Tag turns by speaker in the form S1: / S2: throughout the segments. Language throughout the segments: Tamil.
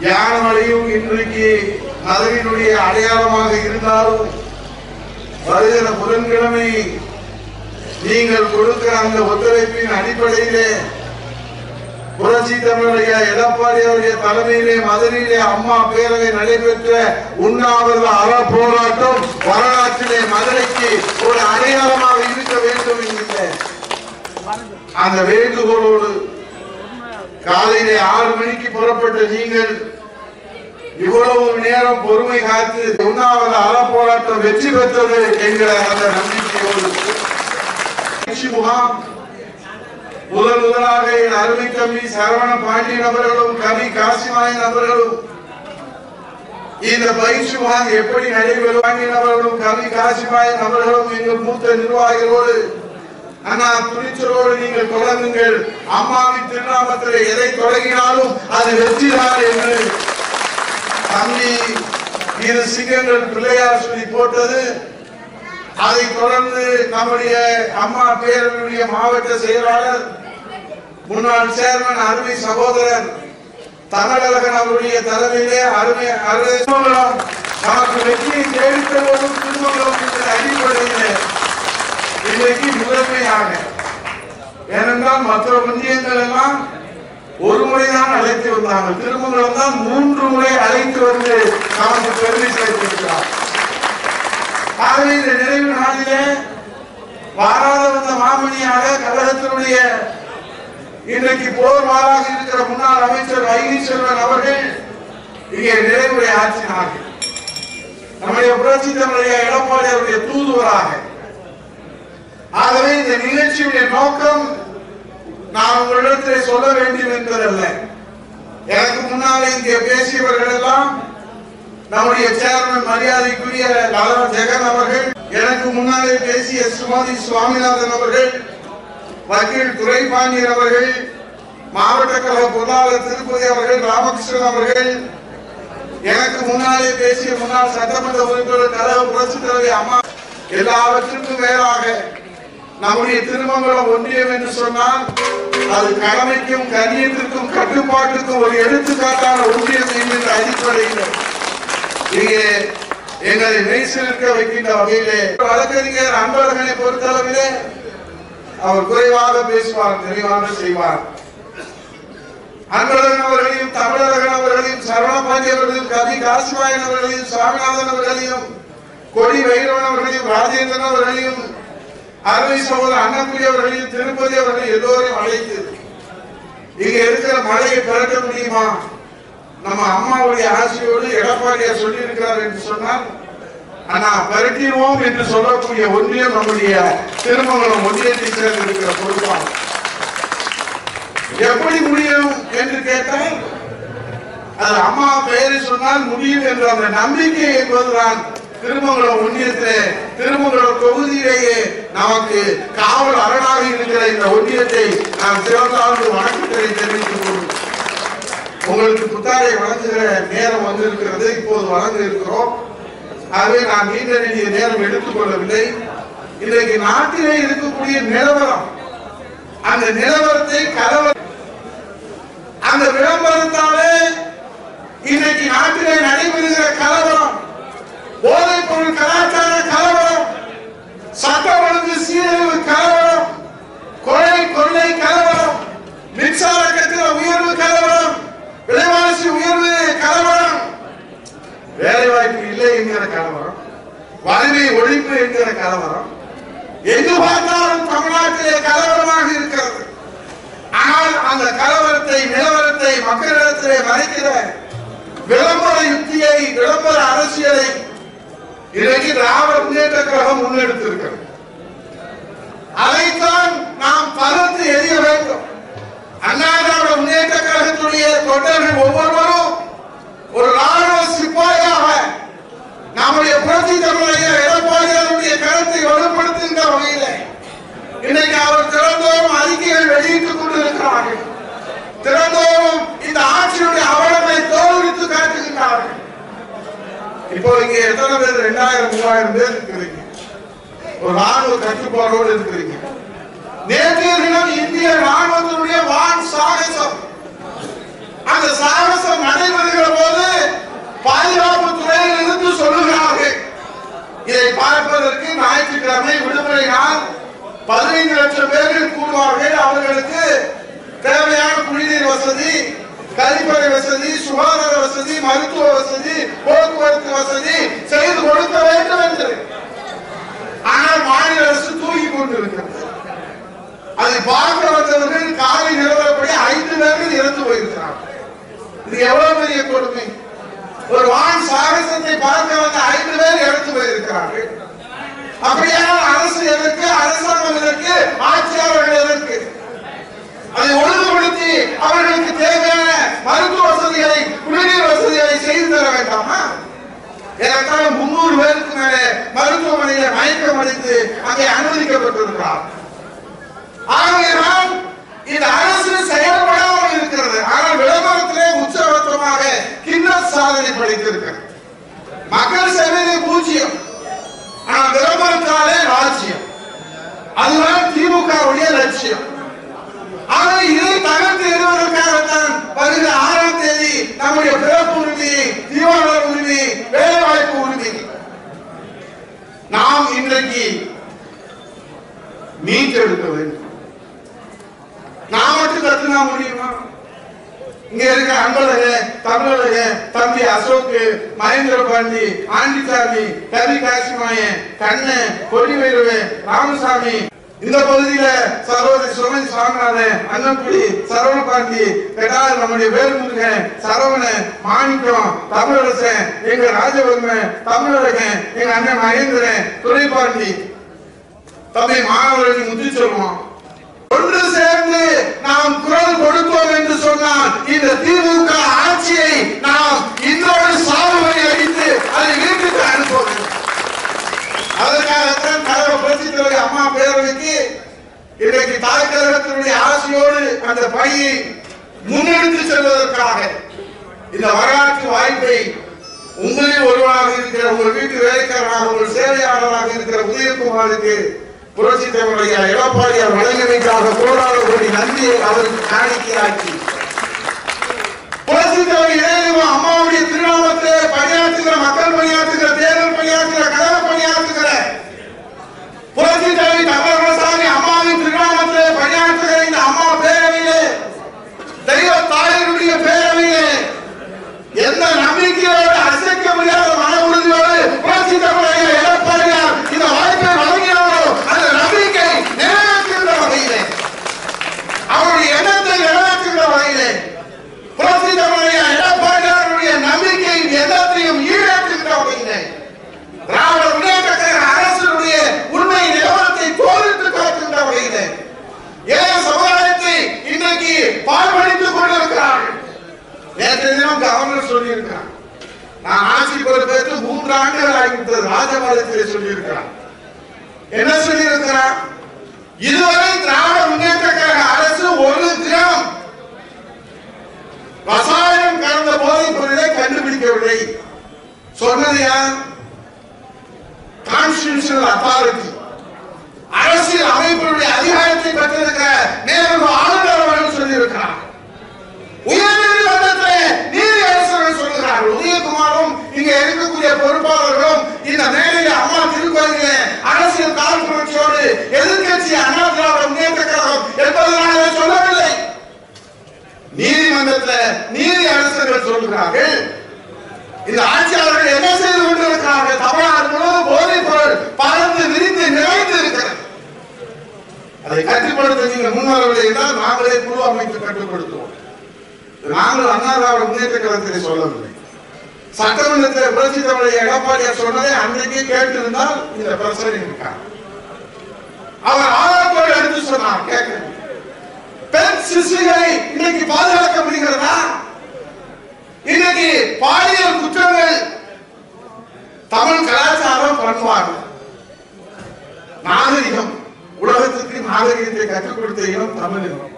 S1: யானமலையும் இன்றைக்கு மதுரையினுடைய அடையாளமாக இருந்தாலும் வருகிற புதன்கிழமை நீங்கள் கொடுக்கிற அந்த ஒத்துழைப்பின் அடிப்படையிலே புரட்சி தமிழக எடப்பாடி அவருடைய தலைமையிலே மதுரையிலே அம்மா பேரவை நடைபெற்ற உண்ணாவிரத அற போராட்டம் வரலாற்றிலே மதுரைக்கு ஒரு அடையாளமாக இருக்க வேண்டும் என்கிற அந்த வேண்டுகோளோடு காலையிலே 6 மணிக்கு புறப்பட்ட நீங்கள் இவ்வளவு நேரம் பொறுமை காத்து உண்ணாவிரத அற போராட்டம் வெற்றி பெற்றது என்கிற அந்த நம்பிக்கையோடு முகாம் முதலாக என் அருமை தம்பி சரவண பாண்டியன் அவர்களும் கவி காசிமாயன் அவர்களும் இந்த பயிற்சி முகாம் எப்படி நடைபெறும் பாண்டியன் அவர்களும் கவி காசிமாயன் அவர்களும் எங்கள் மூத்த நிர்வாகிகளோடு அண்ணா துணிச்சலோடு நீங்கள் தொடங்குங்கள். அம்மாவின் திருநாமத்தில் எதை தொடங்கினாலும் அது வெற்றிதான் என்று தம்பி இரு சிங்கங்கள் பிள்ளையார் சொல்லி போட்டது. அதை தொடர்ந்து நம்முடைய அம்மா பேரவையுடைய மாவட்ட செயலாளர் முன்னாள் சேர்மன் அருமை சகோதரர் தமிழகன் அவருடைய தலைமையிலே அருமை நமக்கு வெற்றியை தேடித்தருவதும் திருமணம் என்ற அடிப்படையில் இன்றைக்கு முதன்மையாக, ஏனென்றால் மற்ற ஒன்றியங்கள் எல்லாம் ஒரு முறைதான் அழைத்து வந்தாங்க, திருமணம் தான் 3 முறை அழைத்து வந்து நமக்கு பெருமை சேர்த்திருக்கிறார். ஆகவே இந்த நிறைவு நாளிலே வாராத வந்த மாமணியாக கழகத்தினுடைய இன்றைக்கு போர்வாளாக இருக்கிற முன்னாள் அமைச்சர் வைகை செல்வன் அவர்கள் இங்கே நிறைவுரை ஆற்றினார்கள். நம்முடைய புரட்சி தமிழக எடப்பாடி அவருடைய தூதுவராக. ஆகவே இந்த நிகழ்ச்சியுடைய நோக்கம் நான் உங்களிடத்தில் சொல்ல வேண்டும் என்பதல்ல. எனக்கு முன்னாலே இங்கே பேசியவர்கள் எல்லாம் நம்முடைய சேர்மன் மரியாதைக்குரிய ஜெகன் அவர்கள், எனக்கு முன்னாலே பேசிய சுமதி சுவாமிநாதன் அவர்கள், வக்கீல் துரைபாண்டியன் அவர்கள், மாவட்ட கழக பொருளாளர் திருப்பதி அவர்கள், ராமகிருஷ்ணன் அவர்கள், எனக்கு முன்னாலே பேசிய முன்னாள் சட்டமன்ற உறுப்பினர் கழக புரட்சி தலைவி அம்மா, எல்லாவற்றுக்கும் மேலாக நம்முடைய திருமங்கலம் ஒன்றியம் என்று சொன்னால் அது கடமைக்கும் கண்ணியத்திற்கும் கட்டுப்பாட்டுக்கும் ஒரு எடுத்துக்காட்டான ஒன்றியம் என்கின்ற அடிப்படையில் இங்கே எங்களை மெய்சிலிருக்க வைக்கின்ற வகையிலே வழக்கறிஞர் அன்பழகனை பொறுத்தளவிலே அவர் குறைவாக பேசுவார், தெளிவாக செய்வார். அன்பழகன் அவர்களையும் தமிழகன் அவர்களையும் சரவணபாண்டி அவர்களையும் கவி காசிமாயன் அவர்களையும் சாமிநாதன் அவர்களையும் கொடி வைரவன் அவர்களையும் ராஜேந்திரன் அவர்களையும் அருமை சகோதரர் அண்ணாமலை அவர்களையும் திருப்பதி அவர்களையும் எல்லோரையும் அழைத்து இங்க இருக்கிற மழையை பிறக்க முடியுமா, நம்ம அம்மாவுடைய ஆசையோடு எடப்பாடியார் சொல்லி இருக்கிறார் என்று சொன்னால் ஆனா பரட்டிடுவோம் என்று சொல்லக்கூடிய ஒன்றியம் நம்முடைய திருமங்கலம் ஒன்றியத்தை சேர்ந்து இருக்கிற பொறுப்பாகும். எப்படி முடியும் என்று கேட்டால் அது அம்மா பெயரை சொன்னால் முடியும் என்ற அந்த நம்பிக்கை என்பதுதான் திருமங்கலம் ஒன்றியத்திலே திருமங்கலம் தொகுதியிலேயே நமக்கு காவல் அரணாக இருக்கிற இந்த ஒன்றியத்தை நாம் சிறந்தாழ்ந்து வணக்கத்தை தெரிவித்துக் கொள்வோம். உங்களுக்கு புத்தாடை வழங்குகிற நேரம் வந்திருக்கிறது, இப்போது வழங்க இருக்கிறோம். ஆகவே நான் நீண்ட நெடிய நேரம் எடுத்துக் கொள்ளவில்லை. இன்றைக்கு நாட்டிலே இருக்கக்கூடிய நிலவரம், அந்த நிலவரத்தை அந்த விளம்பரத்தாலே இன்றைக்கு நாட்டிலே நடைபெறுகிற கலவரம், போதைப் பொருள் கலாச்சார கலவரம், சட்ட ஒழுங்கு சீரழிவு கலவரம், கொலை கொள்ளை கலவரம், மின்சார கட்டண உயர்வு கலவரம், விலைவாசி உயர்வு கலவரம், வேலை வாய்ப்பு இல்லை என்கிற கலவரம், வறுமை ஒழிப்பு என்கிற கலவரம், எங்கு பார்த்தாலும் தமிழ்நாட்டிலே கலவரமாக இருக்கிறது. ஆனால் அந்த கலவரத்தை நிலவரத்தை மக்களிடத்திலே மறைக்கிற விளம்பர யுக்தியை, விளம்பர அரசியலை இன்றைக்கு திராவிட முன்னேற்ற கழகம் முன்னெடுத்திருக்கிறது. அதைத்தான் நாம் தகர்த்து எறிய வேண்டும். அண்ணா திராவிட முன்னேற்ற கழகத்துடைய தொண்டர்கள் ஒவ்வொருவரும் ஒரு ராணுவ சிப்பாயாக நம்முடைய புரட்சி தமிழக எடப்பாடியாருடைய கருத்தை வலுப்படுத்துகின்ற வகையில் இன்னைக்கு அவர் திறந்தோறும் அறிக்கைகள் வெளியிட்டுக் கொண்டிருக்கிறார்கள். திறந்தோறும் இந்த ஆட்சியுடைய அவலங்களை தோல்வித்து காட்டுகின்றார்கள். இப்போ இங்க எத்தனை பேர் 2000-3000 பேர் இருக்கிறீங்க, ஒரு ராணுவ கட்டுப்பாடோடு இருக்கிறீங்க. நேற்றைய தினம் இந்திய ராணுவத்தினுடைய வான் சாகசம், அந்த சாகசம் நடைபெறுகிற ஞாயிற்றுக்கிழமை விடுமுறை நாள் 15 லட்சம் பேர்கள் கூடுவார்கள். அவர்களுக்கு தேவையான குடிநீர் வசதி, கழிப்பறை வசதி, சுகாதார வசதி, மருத்துவ வசதி, போக்குவரத்து வசதி செய்து கொடுக்க வேண்டும் என்று. ஆனால் மாநில அரசு தூக்கி கொண்டிருக்கிறது. அதை பார்க்க வந்தவர்கள் காலை நிலவரப்படி 5 பேர்கள் இறந்து போயிருக்கிறார்கள். இது எவ்வளவு பெரிய கொடுமை! ஒரு வான் சாகசத்தை பார்க்க வந்த 5 பேர் இறந்து போயிருக்கிறார்கள். அப்படியானால் அரசு எதற்கு, அரசாங்கம் எதற்கு, ஆட்சியாளர்கள் எதற்கு? அதை ஒழுங்குபடுத்தி அவர்களுக்கு தேவையான மருத்துவ வசதிகளை, குடிநீர் வசதிகளை செய்து தர வேண்டாமா? ஏறத்தாழ 300 பேருக்கு மேலே மருத்துவமனையில் மயக்கம் அடைந்து அங்கே அனுமதிக்கப்பட்டிருக்கிறார். ஆகையால் இந்த அரசு செயல்படாமல் இருக்கிறது. ஆனால் விளம்பரத்திலே உச்சவட்டமாக கின்னஸ் சாதனை படைத்திருக்கிறது. மக்கள் சேவையிலே 0, ஆனால் விளம்பரத்தாலே ராஜ்யம். அதுதான் திமுகவுடைய லட்சியம். ஆனால் இதை தகர்த்து எறிவதற்காகத்தான் வருகிற 6ஆம் தேதி நம்முடைய பிறப்பு உரிமை, தீவாளர் உரிமை, வேலைவாய்ப்பு உரிமை நாம் இன்றைக்கு மீட்டெடுக்க வேண்டும். நான் மட்டும் கத்துனா முடியுமா? இங்க இருக்க அன்பழக, தமிழக, தம்பி அசோக், மகேந்திர பாண்டி, ஆண்டிசாமி, கவி காசிமாயன், கண்ணன், கொடிவேலுவே, ராமசாமி, இந்த பகுதியில சகோதரி சுமதி சாமிநாதன், அன்னக்குடி, சரவண பாண்டி, நம்முடைய வேலுமுருகன், சரவணன், மாணிக்கம், தமிழரசன், எங்க ராஜவர்மன், தமிழரகன், எங்க அண்ணன் மகேந்திரன், துரைபாண்டி, தம்பி மாணவர்கள் முத்தி சொல்லுவோம். ஒன்று சேர்ந்து நாம் குரல் கொடுத்தோம் என்று சொன்னால் இந்த திமுக ஆட்சியை நாம் இன்னொரு சாவுவை அடித்து அதை வீட்டுக்கு அனுப்புவோம். அதற்காகத்தான் தலைவர் புரட்சித் தலைவர் அம்மா பேரவைக்கு இன்றைக்கு தாய்க்கழகத்தினுடைய ஆசையோடு அந்த பணியை முன்னெடுத்து செல்வதற்காக இந்த வரலாற்று வாய்ப்பை உங்களில் ஒருவராக இருக்கிற, உங்கள் வீட்டு வேலைக்காரராக, உங்கள் சேவையாளராக இருக்கிற உதயகுமாருக்கு புரட்சித் தலைவர் எடப்பாடியார் வழங்கியமைக்காக கோடான கோடி நன்றியை அவருக்கு காணிக்கையாக்கி, புரட்சித் தலைவர் இளைஞர் அம்மாவுடைய திருநாமத்தை பணியாற்றுகிற, மக்கள் பணியாற்றுகிற, தேர்தல் பணியாற்றுகிற, கழக பணியாற்றுகிற புரட்சித் தலைவர் தமிழரசாமி அம்மாவின் திருநாமத்தை பணியாற்றுகிற இந்த அம்மா பேரவையிலே, தெய்வ தாயினுடைய பேரவையிலே எந்த நம்பிக்கையோடு, அசைக்க முடியாத மன உறுதியோடு புரட்சித் தலைவர் எடப்பாடியார் இந்த வாய்ப்பை வழங்கினாரோ அந்த நம்பிக்கை நிறைவேற்றுகிற வகையிலே, அவருடைய எண்ணத்தை நிறைவேற்றுகிற வகையிலே, புரட்சித் தலைவர் எடப்பாடியாருடைய நம்பிக்கை எண்ணத்தையும் ஈடேற்றுகிற வகையிலே, திராவிட முன்னேற்ற கழக அரசினுடைய உண்மை நிலவரத்தை தோற்று காட்டுகின்ற வகையிலே ஏன் சமுதாயத்தை இன்றைக்கு பாழ்படுத்திக் கொண்டிருக்கிறார்கள். நேற்று தினம் கவர்னர் சொல்லியிருக்கிறார், நான் ஆட்சி பொறுப்பேற்று 3 ஆண்டுகள் ஆகிவிட்டது. ராஜபாளையத்திலே சொல்லியிருக்கிறார். என்ன சொல்லியிருக்கிறார்? இதுவரை திராவிட முன்னேற்ற கழக அரசு 1 கிராம் ரசாயனம் கலந்த போதைப் பொருளை கண்டுபிடிக்கவில்லை. சொன்னது யார்? கான்ஸ்டிடியூஷனல் அத்தாரிட்டி, அரசியல் அமைப்பினுடைய அதிகாரத்தை பெற்றிருக்கிற நேரு ஆளுநர் அவர்கள் சொல்லியிருக்கிறார். உயர்நீதிமன்றத்தில் நீதி அரசர்கள் சொல்லுகிறார்கள். உதயகுமாரும் இங்க இருக்கக்கூடிய பொறுப்பாளர்களும் இந்த மேடையில் அம்மா திருக்கோயிலே அரசியல் காழ்ப்புணர்ச்சியோடு எதிர்கட்சி அண்ணா திராவிட முன்னேற்ற கழகம் என்பதனால சொல்லவில்லை. நீதிமன்றத்தில் நீதி அரசர்கள் சொல்லுகிறார்கள். இந்த ஆட்சியாளர்கள் என்ன செய்து கொண்டிருக்கிறார்கள்? தமிழ்நாடு முழுவதும் போதைப் பொருள் பறந்து விரிந்து நிறைந்து இருக்கிறது. அதை கட்டுப்படுத்த நீங்கள் முன்வரவில்லை என்றால் நாங்களே குழு அமைத்து கட்டுப்படுத்துவோம். நாங்கள் அண்ணா திராவிட முன்னேற்ற கழகத்திலே சொல்லவில்லை. சட்டமன்றத்தில் புரட்சித் தலைவர் எடப்பாடியார் சொன்னதை அன்றைக்கே கேட்டிருந்தால் இந்த பிரச்சனை இருக்கார். அவர் ஆதாரத்தோடு எடுத்து சொன்னார். கேட்க பெண் சிசுகளை இன்னைக்கு பாதுகாக்க முடிகிறதா? இன்னைக்கு பாலியல் குற்றங்கள் தமிழ் கலாச்சாரம், பண்பாடு, நாகரிகம், உலகத்துக்கு நாகரிகத்தை கற்றுக் கொடுத்த இனம் தமிழ் இனம்.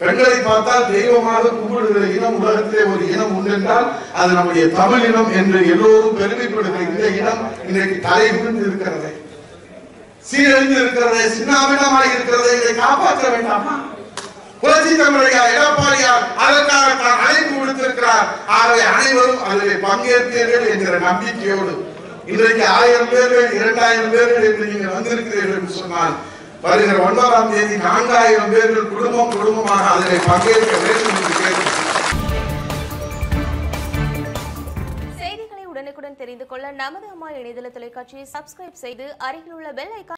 S1: பெண்களை பார்த்தால் தெய்வமாக கும்பிடுகிற இனம் உலகத்திலே ஒரு இனம் உண்டு என்றால் அது நம்முடைய தமிழ் இனம் என்று எல்லோரும் பெருமைப்படுகிற இந்த இனம் இன்றைக்கு தலை விழுந்து இருக்கிறது, சீரழிந்து இருக்கிறது, சின்னாபின்னமாக இருக்கிறது. இதை காப்பாற்ற வேண்டாமா? புரட்சித் தலைவர் எடப்பாடியார் அதற்காக தான் அழைப்பு விடுத்திருக்கிறார். ஆகவே அனைவரும் அதில் பங்கேற்பீர்கள் என்கிற நம்பிக்கையோடு இன்றைக்கு 1000 பேர்கள் 2000 பேர்கள் என்று நீங்கள் வந்திருக்கிறீர்கள் என்று சொன்னால் வருகிற 9ஆம் தேதி 4000 பேர்கள் குடும்பமாக அதில் பங்கேற்க வேண்டும் என்று கேட்டு
S2: செய்திகளை உடனுக்குடன் தெரிந்து கொள்ள நமது அம்மா இணையதள தொலைக்காட்சியை சப்ஸ்கிரைப் செய்து அருகில் உள்ள பெல் ஐகான்